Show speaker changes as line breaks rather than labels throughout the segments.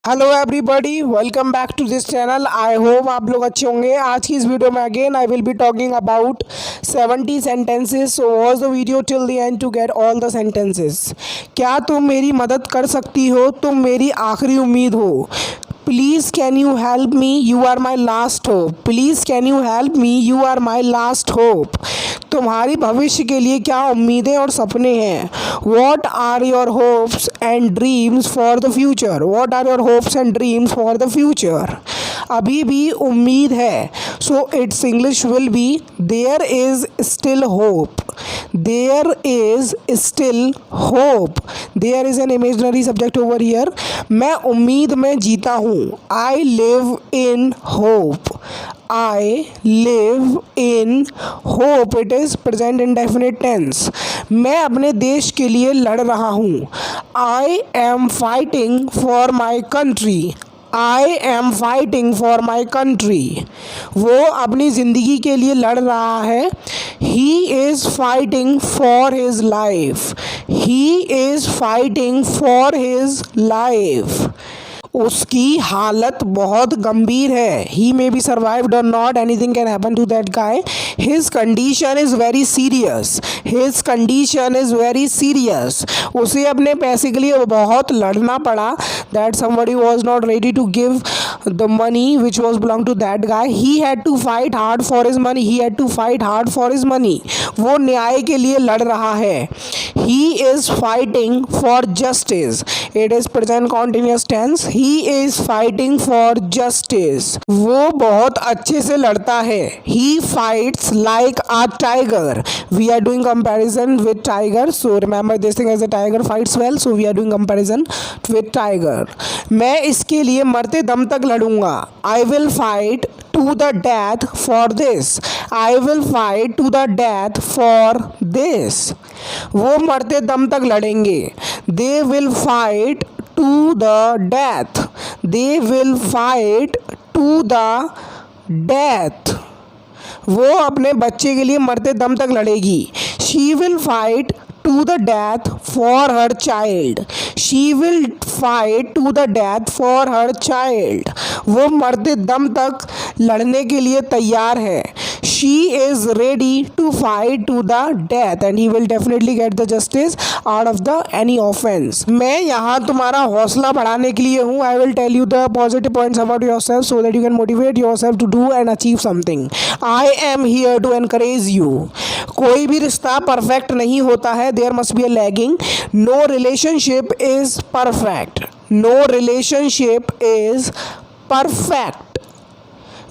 Hello everybody, welcome back to this channel. I hope आप लोग अच्छे होंगे। आज की इस वीडियो में again I will be talking about 70 sentences. So watch the video till the end to get all the sentences. क्या तुम मेरी मदद कर सकती हो? तुम मेरी आखिरी उम्मीद हो। Please can you help me? You are my last hope. Please can you help me? You are my last hope. तुम्हारी भविष्य के लिए क्या उम्मीदें और सपने हैं? What are your hopes and dreams for the future? What are your hopes and dreams for the future? अभी भी उम्मीद है। So it's English will be there is still hope. There is still hope. There is an imaginary subject over here. मैं उम्मीद में जीता हूँ। I live in hope. I live in hope. It is present indefinite tense. मैं अपने देश के लिए लड़ रहा हूँ। I am fighting for my country. I am fighting for my country. वो अपनी ज़िंदगी के लिए लड़ रहा है। He is fighting for his life. He is fighting for his life. उसकी हालत बहुत गंभीर है। He may be survived or not, anything can happen to that guy. His condition is very serious. His condition is very serious. उसे अपने पैसे के लिए बहुत लड़ना पड़ा। That somebody was not ready to give the money which was belong to that guy. He had to fight hard for his money. He had to fight hard for his money. वो न्याय के लिए लड़ रहा है। He is fighting for justice. It is present continuous tense. He is fighting for justice. वो बहुत अच्छे से लड़ता है। He fights like a tiger. We are doing comparison with tiger. So remember this thing as a tiger fights well. So we are doing comparison with tiger. मैं इसके लिए मरते दम तक लड़ूंगा। I will fight to the death for this. I will fight to the death for this. वो मरते दम तक लड़ेंगे। They will fight to the death. They will fight to the death. वो अपने बच्चे के लिए मरते दम तक लड़ेगी। She will fight to the death for her child. She will fight to the death for her child. वो मरते दम तक लड़ने के लिए तैयार है। She is ready to fight to the death and he will definitely get the justice out of the any offense. मैं यहाँ तुम्हारा हौसला बढ़ाने के लिए हूँ। I will tell you the positive points about yourself so that you can motivate yourself to do and achieve something. I am here to encourage you. कोई भी रिश्ता परफेक्ट नहीं होता है। There must be a lagging. No relationship is perfect. No relationship is perfect.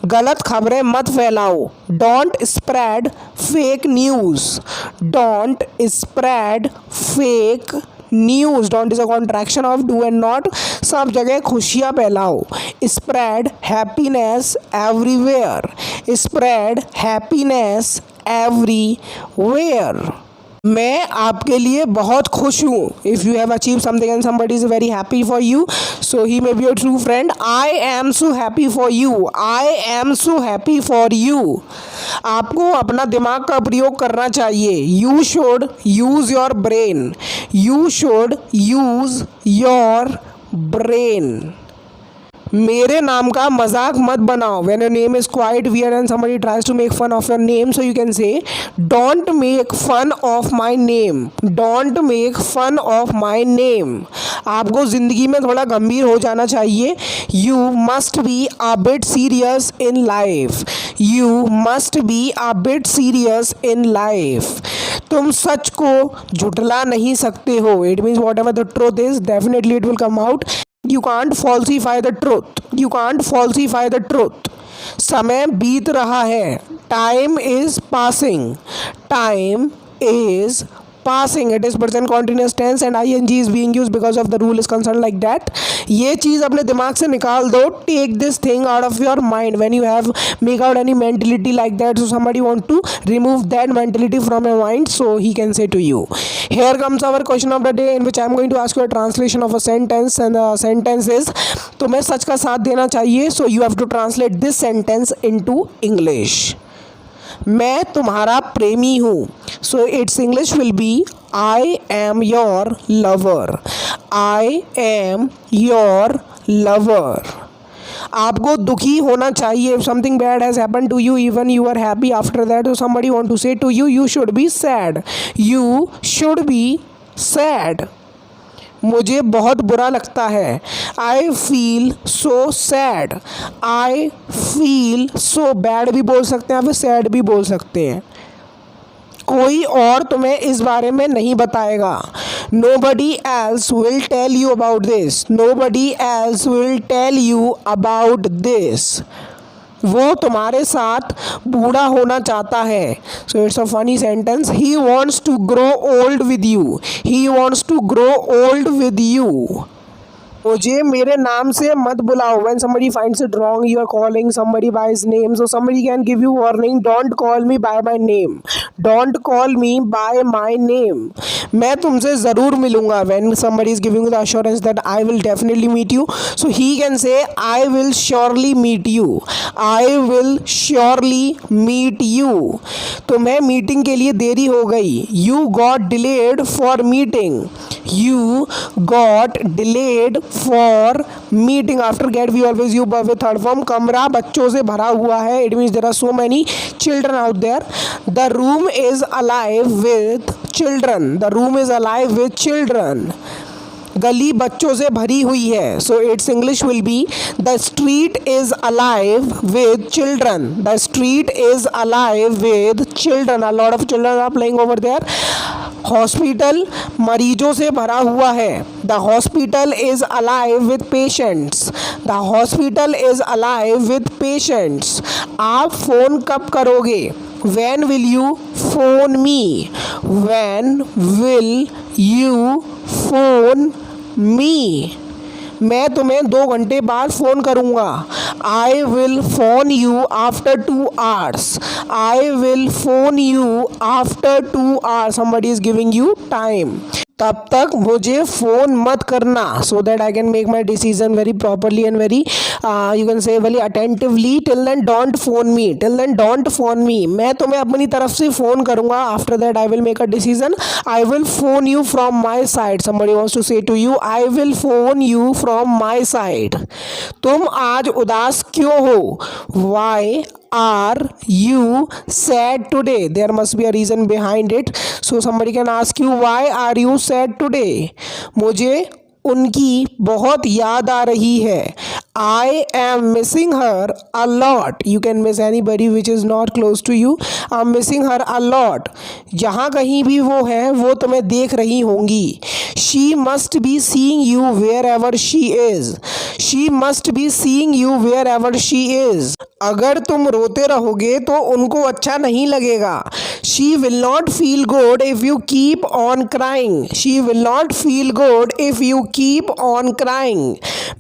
गलत खबरें मत फैलाओ। Don't spread fake news. Don't spread fake news. Don't is a contraction of do and not. सब जगह खुशियाँ फैलाओ। Spread happiness everywhere. Spread happiness everywhere. मैं आपके लिए बहुत खुश हूँ। If you have achieve something and somebody is very happy for you, so he may be your true friend. I am so happy for you. I am so happy for you. आपको अपना दिमाग का प्रयोग करना चाहिए। You should use your brain. You should use your brain. मेरे नाम का मजाक मत बनाओ। When your name is quite weird and somebody tries to make fun of your name, so you can say, don't make fun of my name. Don't make fun of my name. आपको ज़िंदगी में थोड़ा गंभीर हो जाना चाहिए। You must be a bit serious in life. You must be a bit serious in life. तुम सच को झुठला नहीं सकते हो। It means whatever the truth is, definitely it will come out. You can't falsify the truth. You can't falsify the truth. समय बीत रहा है। Time is passing. Time is passing. It is present continuous tense and ing is being used because of the rule is concerned like that. ये चीज़ अपने दिमाग से निकाल दो। Take this thing out of your mind when you have make out any mentality like that. So somebody want to remove that mentality from your mind, so he can say to you. Here comes our question of the day in which I am going to ask you a translation of a sentence, and the sentence is, तुम्हें सच का साथ देना चाहिए, so you have to translate this sentence into English. मैं तुम्हारा प्रेमी हूँ। So it's English will be I am your lover. I am your lover. आपको दुखी होना चाहिए. If something bad has happened to you, even you are happy after that, so somebody want to say to you, you should be sad. You should be sad. मुझे बहुत बुरा लगता है. I feel so sad. I feel so bad भी बोल सकते हैं, आप sad भी बोल सकते हैं. कोई और तुम्हें इस बारे में नहीं बताएगा. Nobody else will tell you about this. Nobody else will tell you about this. वो तुम्हारे साथ बूढ़ा होना चाहता है. So it's a funny sentence. He wants to grow old with you. He wants to grow old with you. मुझे मेरे नाम से मत बुलाओ. When somebody finds it wrong, you are calling somebody by his name, so somebody can give you warning. Don't call me by my name. Don't call me by my name. मैं तुमसे ज़रूर मिलूँगा. When somebody is giving you the assurance that I will definitely meet you, so he can say I will surely meet you. I will surely meet you. तुम्हें meeting के लिए देरी हो गई. You got delayed for meeting. You got delayed for meeting. After get we always use with third form. कमरा बच्चों से भरा हुआ है. It means there are so many children out there. The room is alive with children. The room is alive with children. गली बच्चों से भरी हुई है. So its English will be the street is alive with children. The street is alive with children. A lot of children are playing over there. Hospital मरीजों से भरा हुआ है. The hospital is alive with patients. The hospital is alive with patients. आप phone कब करोगे? When will you phone me? When will you phone me? मैं तुम्हें 2 घंटे बाद फ़ोन करूँगा. I will phone you after 2 hours. I will phone you after 2 hours. Somebody is giving you time. तब तक मुझे फ़ोन मत करना. So that I can make my decision very properly and very you can say very attentively. Till then don't phone me. Till then don't phone me. मैं तुम्हें अपनी तरफ से फ़ोन करूँगा. After that I will make a decision. I will phone you from my side. Somebody wants to say to you, I will phone you from my side. तुम आज उदास क्यों हो? Why are you sad today? There must be a reason behind it. So somebody can ask you, why are you sad today? मुझे उनकी बहुत याद आ रही है. I am missing her a lot. You can miss anybody which is not close to you. I'm missing her a lot. जहाँ कहीं भी वो है वो तुम्हें देख रही होंगी. She must be seeing you wherever she is. She must be seeing you wherever she is. अगर तुम रोते रहोगे तो उनको अच्छा नहीं लगेगा. She will not feel good if you keep on crying. She will not feel good if you keep on crying.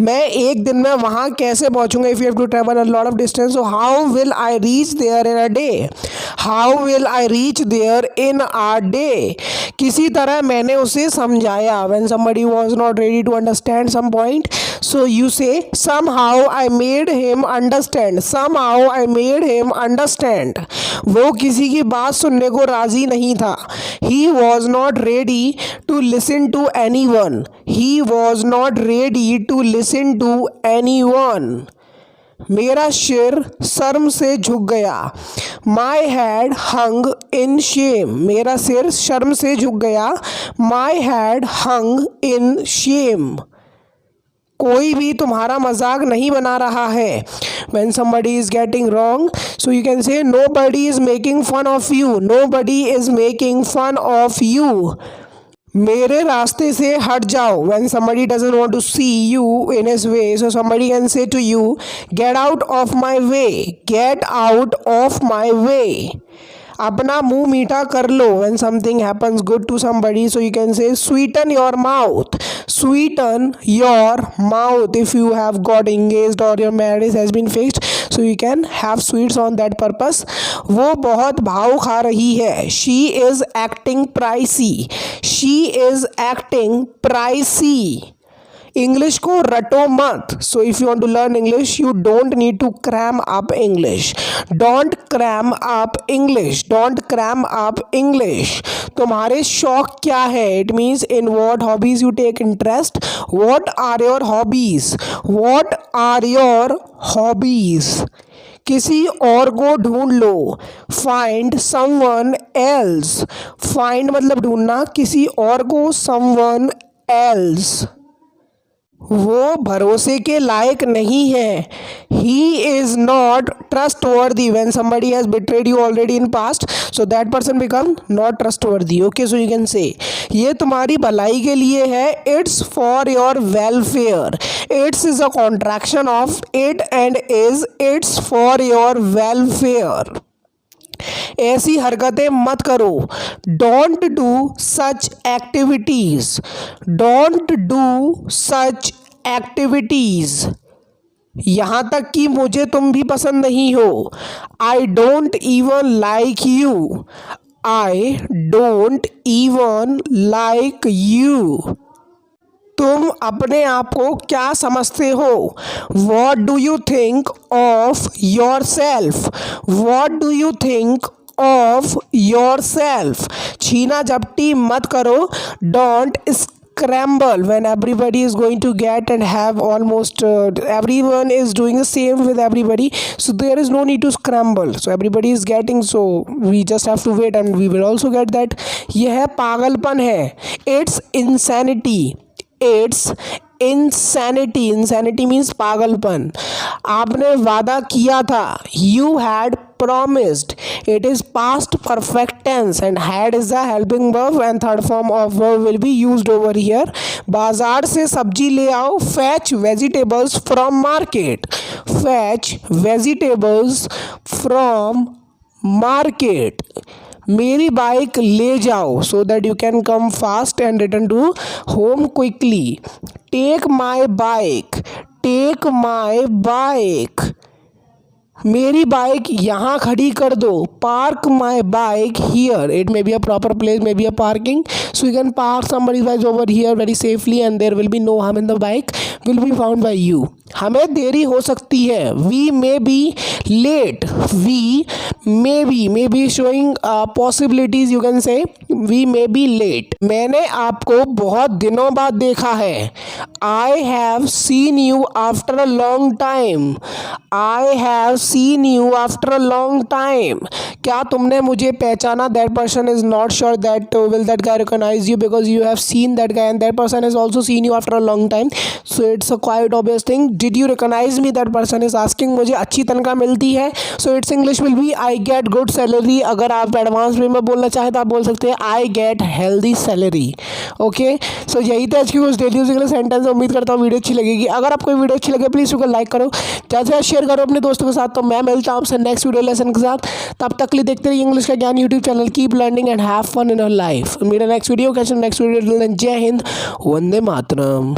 मैं एक दिन में वहाँ कैसे पहुँचूँगा? If you have to travel a lot of distance, so how will I reach there in a day? How will I reach there in a day? किसी तरह मैंने उसे समझाया. When somebody was not ready to understand some point, so you say somehow I made him understand. Somehow I made him understand. वो किसी की बात सुनने को राज़ी नहीं था. He was not ready to listen to anyone. He was not ready to listen to anyone. मेरा सिर शर्म से झुक गया. My head hung in shame. मेरा सिर शर्म से झुक गया. My head hung in shame. कोई भी तुम्हारा मजाक नहीं बना रहा है. When somebody is getting wrong, so you can say nobody is making fun of you. Nobody is making fun of you. मेरे रास्ते से हट जाओ. When somebody doesn't want to see you in his way, so somebody can say to you, get out of my way. Get out of my way. अपना मुंह मीठा कर लो. When something happens good to somebody, so you can say sweeten your mouth. Sweeten your mouth. If you have got engaged or your marriage has been fixed, so you can have sweets on that purpose. वो बहुत भाव खा रही है. She is acting pricey. She is acting pricey. English को रटो मत. So if you want to learn English, you don't need to cram up English. Don't cram up English. Don't cram up English. तुम्हारे शौक क्या है? It means in what hobbies you take interest. What are your hobbies? What are your hobbies? किसी और को ढूंढ लो. Find someone else. Find मतलब ढूंढना, किसी और को someone else. वो भरोसे के लायक नहीं है. He is not trustworthy. When somebody has betrayed you already in past, so that person become not trustworthy. Okay, so you can say ये तुम्हारी भलाई के लिए है. It's for your welfare. It's is a contraction of it and is. It's for your welfare. ऐसी हरकतें मत करो. Don't do such activities. Don't do such activities. यहाँ तक कि मुझे तुम भी पसंद नहीं हो. I don't even like you. I don't even like you. तुम अपने आप को क्या समझते हो? What do you think of your self? What do you think of your self? छीना झपटी मत करो. Don't scramble when everybody is going to get and have almost everyone is doing the same with everybody, so there is no need to scramble. So everybody is getting, so we just have to wait and we will also get that. यह पागलपन है. It's insanity. It's insanity. Insanity means पागलपन. आपने वादा किया था. You had promised. It is past perfect tense and had is the helping verb and third form of verb will be used over here. बाजार से सब्जी ले आओ. Fetch vegetables from market. Fetch vegetables from market. मेरी bike ले जाओ so that you can come fast and return to home quickly. Take my bike. Take my bike. मेरी bike यहाँ खड़ी कर दो. Park my bike here. It may be a proper place, may be a parking. So you can park somebody's bike over here very safely and there will be no harm in the bike will be found by you. हमें देरी हो सकती है. We may be late. We may be showing possibilities, you can say. We may be late. मैंने आपको बहुत दिनों बाद देखा है. I have seen you after a long time. I have seen you after a long time. क्या तुमने मुझे पहचाना? That person is not sure that will that guy recognize you because you have seen that guy and that person has also seen you after a long time. So it's a quite obvious thing. Did you recognize me? That person is asking. मुझे अच्छी तनख्वाह मिलती है. So its English will be I get good salary. अगर आप advance वे में बोलना चाहें तो आप बोल सकते हैं I get healthy salary. Okay, so यही था आज की कुछ डेली यूजिंग सेंटेंस. उम्मीद करता हूँ वीडियो अच्छी लगेगी. अगर आपको वीडियो अच्छी लगे प्लीज़ उसको लाइक करो, ज़्यादा से ज़्यादा शेयर करो अपने दोस्तों के साथ. तो मैं मिलता हूँ आपसे नेक्स्ट वीडियो लेसन के साथ. तब तक के लिए देखते रहिए इंग्लिश का ज्ञान YouTube channel. Keep learning and have fun in your life. मेरा नेक्स्ट वीडियो कैसे नेक्स्ट वीडियो. जय हिंद, वंदे मातरम.